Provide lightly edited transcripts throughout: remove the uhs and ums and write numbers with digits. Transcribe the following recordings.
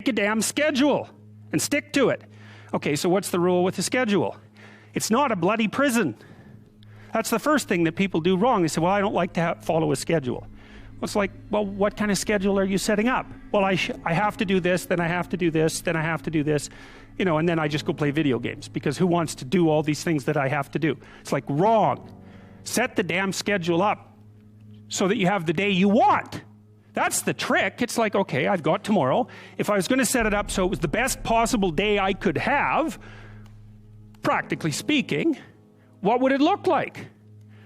Make a damn schedule and stick to it. Okay, so what's the rule with the schedule? It's not a bloody prison. That's the first thing that people do wrong. They say, well, I don't like to follow a schedule. Well, it's like, well, what kind of schedule are you setting up? Well, I have to do this, then I have to do this, then I have to do this, you know, and then I just go play video games, because who wants to do all these things that I have to do? It's like, wrong. Set the damn schedule up so that you have the day you want. That's the trick. It's like, okay, I've got tomorrow. If I was going to set it up so it was the best possible day I could have, practically speaking, what would it look like?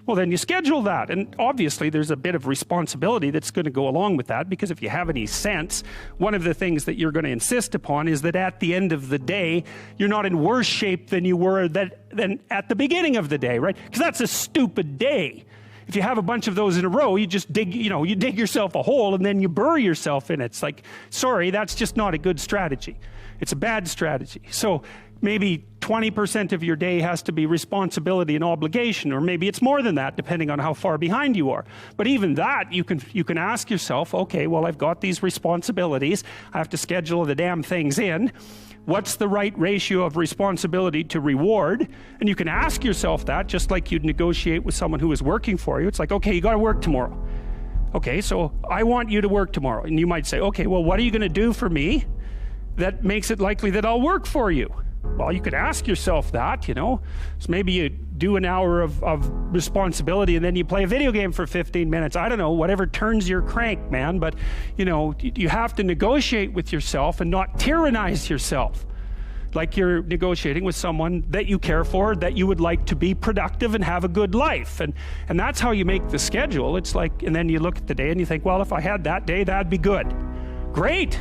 Well, then you schedule that. And obviously there's a bit of responsibility that's going to go along with that, because if you have any sense, one of the things that you're going to insist upon is that at the end of the day, you're not in worse shape than you were than at the beginning of the day, right? Because that's a stupid day. If you have a bunch of those in a row, you just dig, you dig yourself a hole and then you bury yourself in it. It's like, sorry, that's just not a good strategy. It's a bad strategy. So maybe 20% of your day has to be responsibility and obligation, or maybe it's more than that, depending on how far behind you are. But even that, you can ask yourself, okay, well, I've got these responsibilities. I have to schedule the damn things in. What's the right ratio of responsibility to reward? And you can ask yourself that, just like you'd negotiate with someone who is working for you. It's like, okay, you got to work tomorrow. Okay, so I want you to work tomorrow. And you might say, okay, well, what are you going to do for me that makes it likely that I'll work for you? Well, you could ask yourself that, So maybe you do an hour of responsibility and then you play a video game for 15 minutes. I don't know, whatever turns your crank, man. But, you have to negotiate with yourself and not tyrannize yourself. Like you're negotiating with someone that you care for, that you would like to be productive and have a good life. And that's how you make the schedule. It's like, and then you look at the day and you think, well, if I had that day, that'd be good. Great.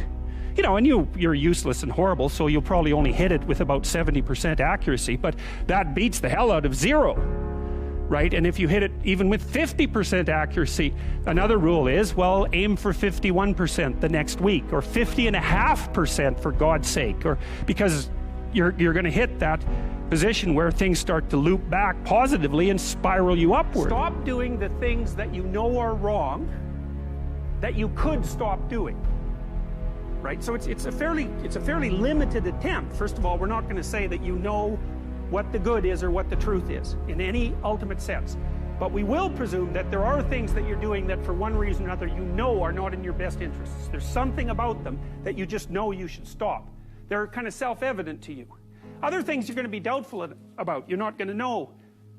And you're useless and horrible, so you'll probably only hit it with about 70% accuracy, but that beats the hell out of 0, right? And if you hit it even with 50% accuracy, another rule is, well, aim for 51% the next week, or 50.5% for God's sake, or because you're going to hit that position where things start to loop back positively and spiral you upward. Stop doing the things that you know are wrong that you could stop doing. Right? So it's a fairly limited attempt. First of all, we're not going to say that you know what the good is or what the truth is in any ultimate sense. But we will presume that there are things that you're doing that for one reason or another are not in your best interests. There's something about them that you just know you should stop. They're kind of self-evident to you. Other things you're going to be doubtful about. You're not going to know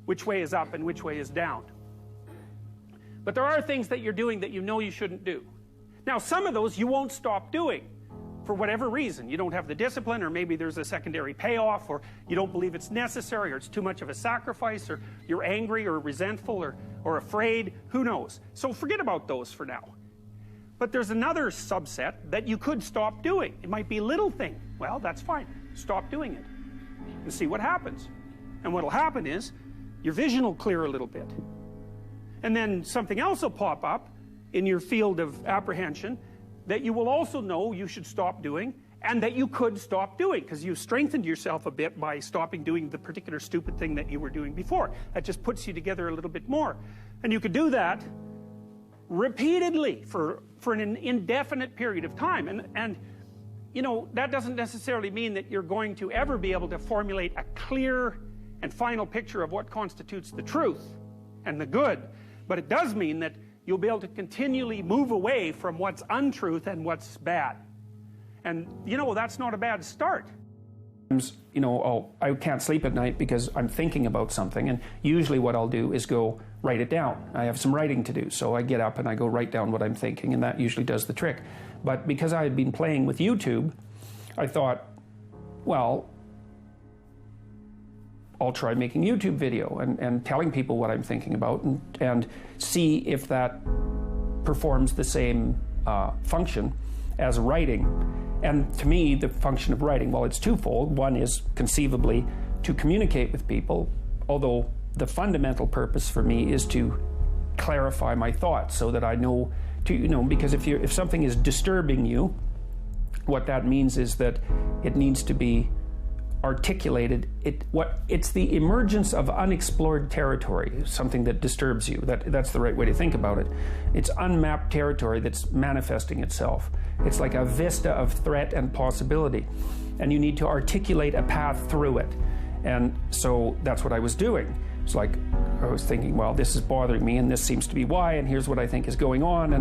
which way is up and which way is down. But there are things that you're doing that you know you shouldn't do. Now, some of those you won't stop doing. For whatever reason, you don't have the discipline, or maybe there's a secondary payoff, or you don't believe it's necessary, or it's too much of a sacrifice, or you're angry or resentful or afraid, who knows? So forget about those for now. But there's another subset that you could stop doing. It might be a little thing. Well, that's fine. Stop doing it and see what happens. And what'll happen is your vision will clear a little bit. And then something else will pop up in your field of apprehension that you will also know you should stop doing, and that you could stop doing, because you strengthened yourself a bit by stopping doing the particular stupid thing that you were doing before. That just puts you together a little bit more. And you could do that repeatedly for an indefinite period of time. And that doesn't necessarily mean that you're going to ever be able to formulate a clear and final picture of what constitutes the truth and the good. But it does mean that you'll be able to continually move away from what's untruth and what's bad. And, that's not a bad start. I can't sleep at night because I'm thinking about something, and usually what I'll do is go write it down. I have some writing to do, so I get up and I go write down what I'm thinking, and that usually does the trick. But because I had been playing with YouTube, I thought, well, I'll try making YouTube video and telling people what I'm thinking about, and see if that performs the same function as writing. And to me, the function of writing, well, it's twofold. One is conceivably to communicate with people, although the fundamental purpose for me is to clarify my thoughts so that I know because if something is disturbing you, what that means is that it needs to be articulated, it's the emergence of unexplored territory, something that disturbs you. That's the right way to think about it. It's unmapped territory that's manifesting itself. It's like a vista of threat and possibility, and you need to articulate a path through it. And so that's what I was doing. It's like I was thinking, well, this is bothering me, and this seems to be why, and here's what I think is going on,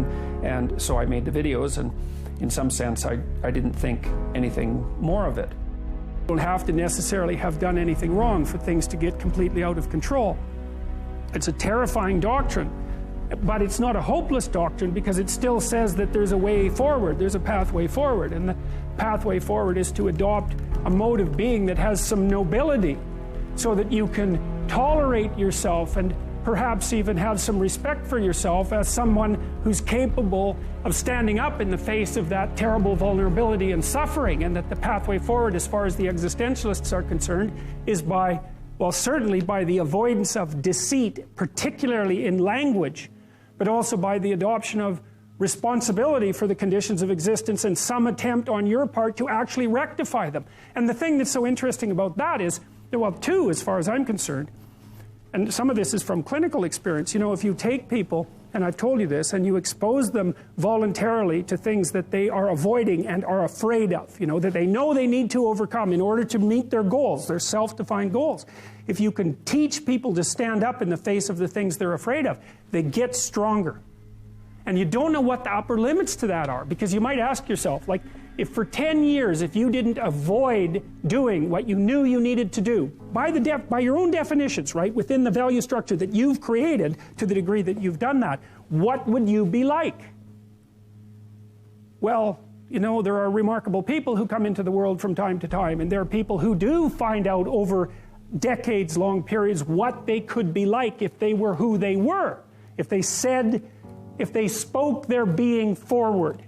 and so I made the videos, and in some sense I didn't think anything more of it. You don't have to necessarily have done anything wrong for things to get completely out of control. It's a terrifying doctrine, but it's not a hopeless doctrine, because it still says that there's a way forward, there's a pathway forward, and the pathway forward is to adopt a mode of being that has some nobility, so that you can tolerate yourself and perhaps even have some respect for yourself as someone who's capable of standing up in the face of that terrible vulnerability and suffering, and that the pathway forward, as far as the existentialists are concerned, is by, well, certainly by the avoidance of deceit, particularly in language, but also by the adoption of responsibility for the conditions of existence and some attempt on your part to actually rectify them. And the thing that's so interesting about that is, well, two, as far as I'm concerned, and some of this is from clinical experience. You know, if you take people, and I've told you this, and you expose them voluntarily to things that they are avoiding and are afraid of, you know, that they know they need to overcome in order to meet their goals, their self-defined goals. If you can teach people to stand up in the face of the things they're afraid of, they get stronger. And you don't know what the upper limits to that are, because you might ask yourself, like, if for 10 years, if you didn't avoid doing what you knew you needed to do, by your own definitions, right, within the value structure that you've created, to the degree that you've done that, what would you be like? Well, you know, there are remarkable people who come into the world from time to time, and there are people who do find out over decades-long periods what they could be like if they were who they were, if they spoke their being forward.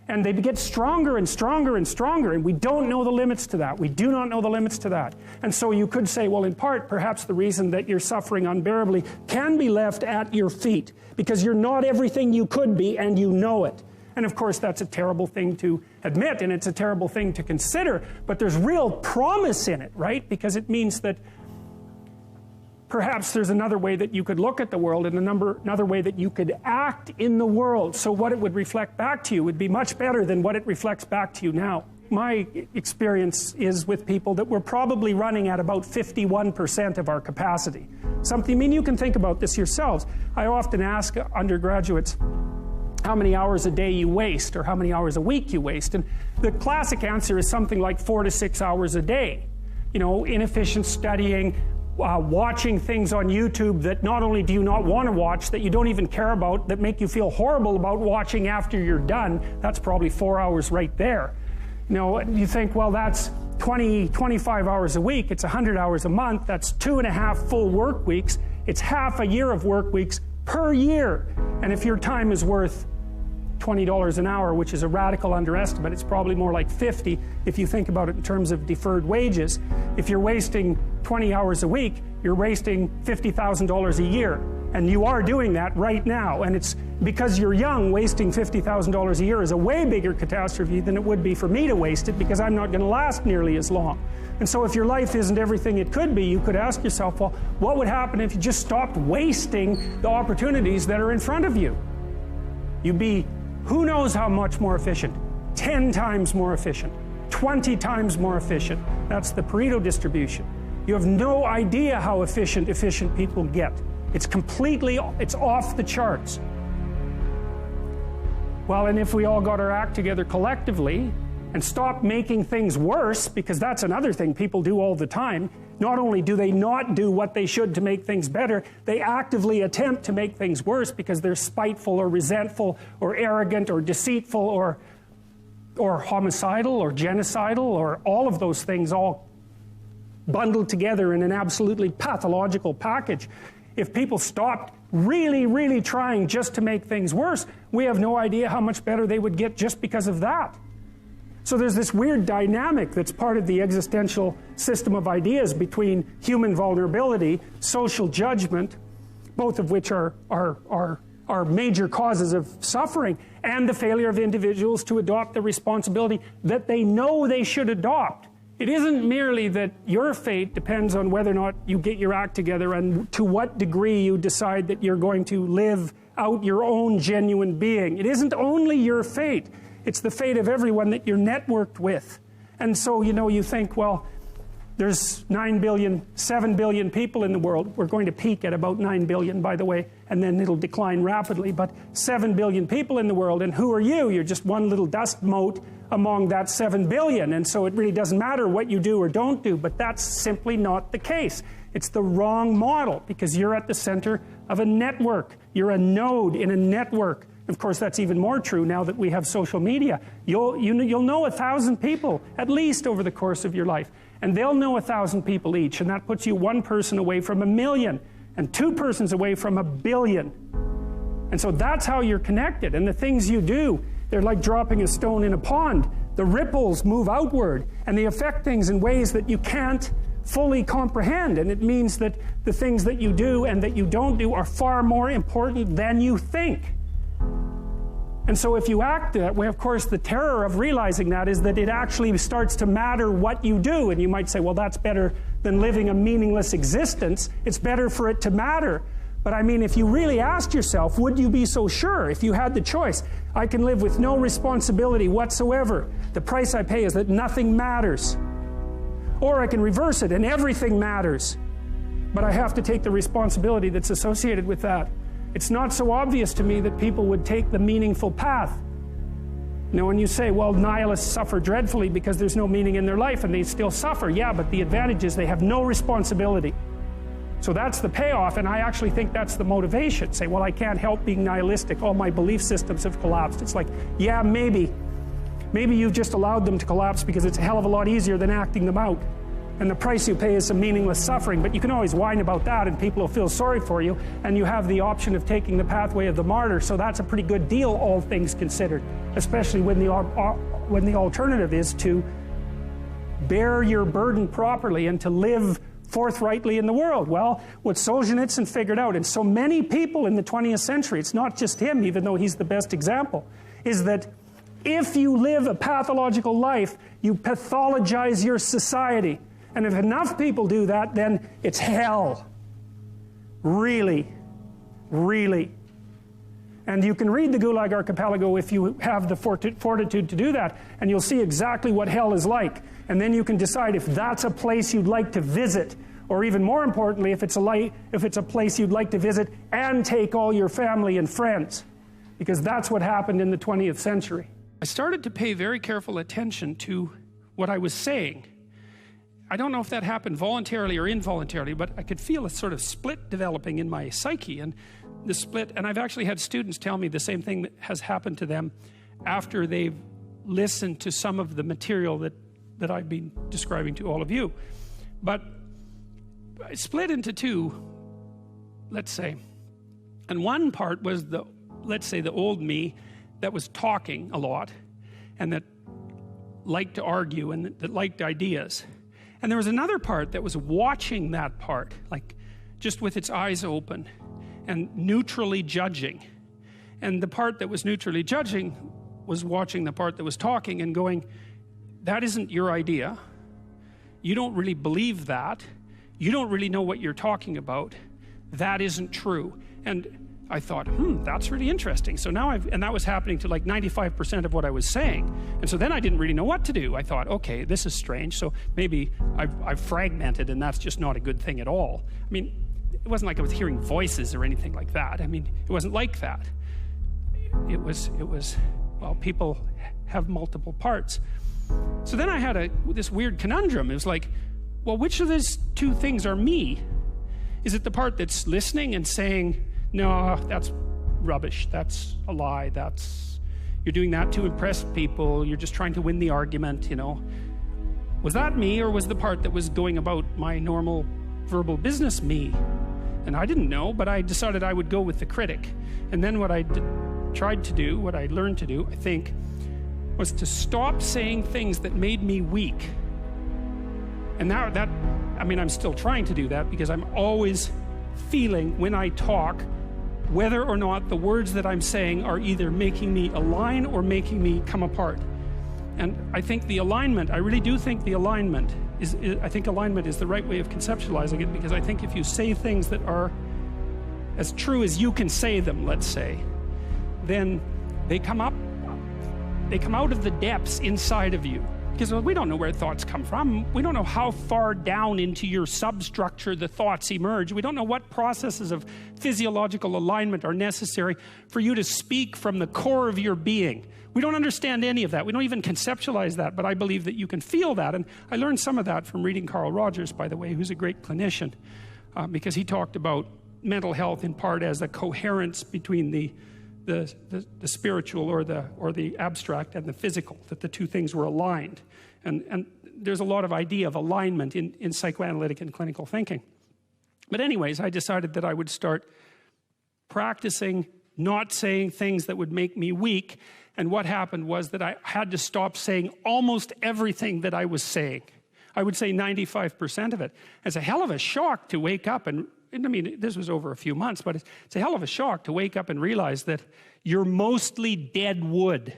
And they get stronger and stronger and stronger, and we don't know the limits to that. We do not know the limits to that. And so you could say, well, in part, perhaps the reason that you're suffering unbearably can be left at your feet, because you're not everything you could be, and you know it. And of course, that's a terrible thing to admit, and it's a terrible thing to consider, but there's real promise in it, right? Because it means that perhaps there's another way that you could look at the world, and another way that you could act in the world, so what it would reflect back to you would be much better than what it reflects back to you now. My experience is with people that we're probably running at about 51% of our capacity. Something, I mean, you can think about this yourselves. I often ask undergraduates how many hours a day you waste, or how many hours a week you waste, and the classic answer is something like 4 to 6 hours a day. You know, inefficient studying, watching things on YouTube that not only do you not want to watch, that you don't even care about, that make you feel horrible about watching after you're done. That's probably 4 hours right there. You know, you think, well, that's 25 hours a week, it's 100 hours a month, that's 2.5 full work weeks, it's half a year of work weeks per year. And if your time is worth $20 an hour, which is a radical underestimate, it's probably more like 50 if you think about it in terms of deferred wages. If you're wasting 20 hours a week, you're wasting $50,000 a year. And you are doing that right now. And it's because you're young, wasting $50,000 a year is a way bigger catastrophe than it would be for me to waste it, because I'm not going to last nearly as long. And so if your life isn't everything it could be, you could ask yourself, well, what would happen if you just stopped wasting the opportunities that are in front of you? You'd be who knows how much more efficient? 10 times more efficient, 20 times more efficient. That's the Pareto distribution. You have no idea how efficient people get. It's off the charts. Well, and if we all got our act together collectively and stopped making things worse, because that's another thing people do all the time, not only do they not do what they should to make things better, they actively attempt to make things worse because they're spiteful or resentful or arrogant or deceitful or homicidal or genocidal, or all of those things all bundled together in an absolutely pathological package. If people stopped really, really trying just to make things worse, we have no idea how much better they would get just because of that. So there's this weird dynamic that's part of the existential system of ideas between human vulnerability, social judgment, both of which are major causes of suffering, and the failure of individuals to adopt the responsibility that they know they should adopt It isn't merely that your fate depends on whether or not you get your act together and to what degree you decide that you're going to live out your own genuine being. It isn't only your fate, it's the fate of everyone that you're networked with. And so, you know, you think, well, there's 9 billion, 7 billion people in the world. We're going to peak at about 9 billion, by the way, and then it'll decline rapidly. But 7 billion people in the world, and who are you? You're just one little dust mote among that 7 billion. And so it really doesn't matter what you do or don't do, but that's simply not the case. It's the wrong model, because you're at the center of a network. You're a node in a network. Of course, that's even more true now that we have social media. You'll know 1,000 people, at least over the course of your life. And they'll know 1,000 people each, and that puts you one person away from 1 million, and 2 persons away from 1 billion. And so that's how you're connected. And the things you do, they're like dropping a stone in a pond. The ripples move outward, and they affect things in ways that you can't fully comprehend. And it means that the things that you do and that you don't do are far more important than you think. And so if you act that way, of course, the terror of realizing that is that it actually starts to matter what you do. And you might say, well, that's better than living a meaningless existence. It's better for it to matter. But I mean, if you really asked yourself, would you be so sure if you had the choice? I can live with no responsibility whatsoever. The price I pay is that nothing matters. Or I can reverse it and everything matters. But I have to take the responsibility that's associated with that. It's not so obvious to me that people would take the meaningful path. You know, when you say, well, nihilists suffer dreadfully because there's no meaning in their life, and they still suffer. Yeah, but the advantage is they have no responsibility. So that's the payoff, and I actually think that's the motivation. Say, well, I can't help being nihilistic. All my belief systems have collapsed. It's like, yeah, maybe. Maybe you've just allowed them to collapse because it's a hell of a lot easier than acting them out. And the price you pay is some meaningless suffering, but you can always whine about that and people will feel sorry for you, and you have the option of taking the pathway of the martyr, so that's a pretty good deal, all things considered, especially when the alternative is to bear your burden properly and to live forthrightly in the world. Well, what Solzhenitsyn figured out, and so many people in the 20th century, it's not just him, even though he's the best example, is that if you live a pathological life, you pathologize your society. And if enough people do that, then it's hell. Really. Really. And you can read the Gulag Archipelago if you have the fortitude to do that, and you'll see exactly what hell is like. And then you can decide if that's a place you'd like to visit, or even more importantly, if it's a place you'd like to visit and take all your family and friends. Because that's what happened in the 20th century. I started to pay very careful attention to what I was saying. I don't know if that happened voluntarily or involuntarily, but I could feel a sort of split developing in my psyche. And the split, and I've actually had students tell me the same thing that has happened to them after they've listened to some of the material that I've been describing to all of you. But I split into two, let's say. And one part was let's say the old me that was talking a lot and that liked to argue and that liked ideas. And there was another part that was watching that part, like just with its eyes open and neutrally judging. And the part that was neutrally judging was watching the part that was talking and going, that isn't your idea. You don't really believe that. You don't really know what you're talking about. That isn't true. And I thought, that's really interesting. So now and that was happening to like 95% of what I was saying. And so then I didn't really know what to do. I thought, okay, this is strange. So maybe I've fragmented, and that's just not a good thing at all. I mean, it wasn't like I was hearing voices or anything like that. I mean, it wasn't like that. It was, well, people have multiple parts. So then I had this weird conundrum. It was like, well, which of these two things are me? Is it the part that's listening and saying, no, that's rubbish, that's a lie, you're doing that to impress people, you're just trying to win the argument, you know? Was that me, or was the part that was going about my normal verbal business me? And I didn't know, but I decided I would go with the critic. And then what I tried to do, what I learned to do, I think, was to stop saying things that made me weak. And now I'm still trying to do that, because I'm always feeling when I talk whether or not the words that I'm saying are either making me align or making me come apart. And I think the alignment, I really do think the alignment I think alignment is the right way of conceptualizing it, because I think if you say things that are as true as you can say them, let's say, then they come out of the depths inside of you. Because we don't know where thoughts come from. We don't know how far down into your substructure the thoughts emerge. We don't know what processes of physiological alignment are necessary for you to speak from the core of your being. We don't understand any of that. We don't even conceptualize that, but I believe that you can feel that. And I learned some of that from reading Carl Rogers, by the way, who's a great clinician, because he talked about mental health in part as a coherence between the spiritual or the abstract and the physical, that the two things were aligned. And there's a lot of idea of alignment in psychoanalytic and clinical thinking. But anyways, I decided that I would start practicing not saying things that would make me weak. And what happened was that I had to stop saying almost everything that I was saying. I would say 95% of it. It's a hell of a shock to wake up and I mean, this was over a few months, but it's a hell of a shock to wake up and realize that you're mostly dead wood.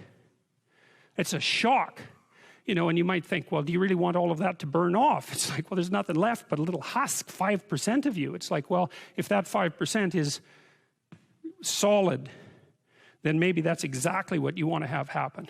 It's a shock, you know, and you might think, well, do you really want all of that to burn off? It's like, well, there's nothing left but a little husk, 5% of you. It's like, well, if that 5% is solid, then maybe that's exactly what you want to have happen.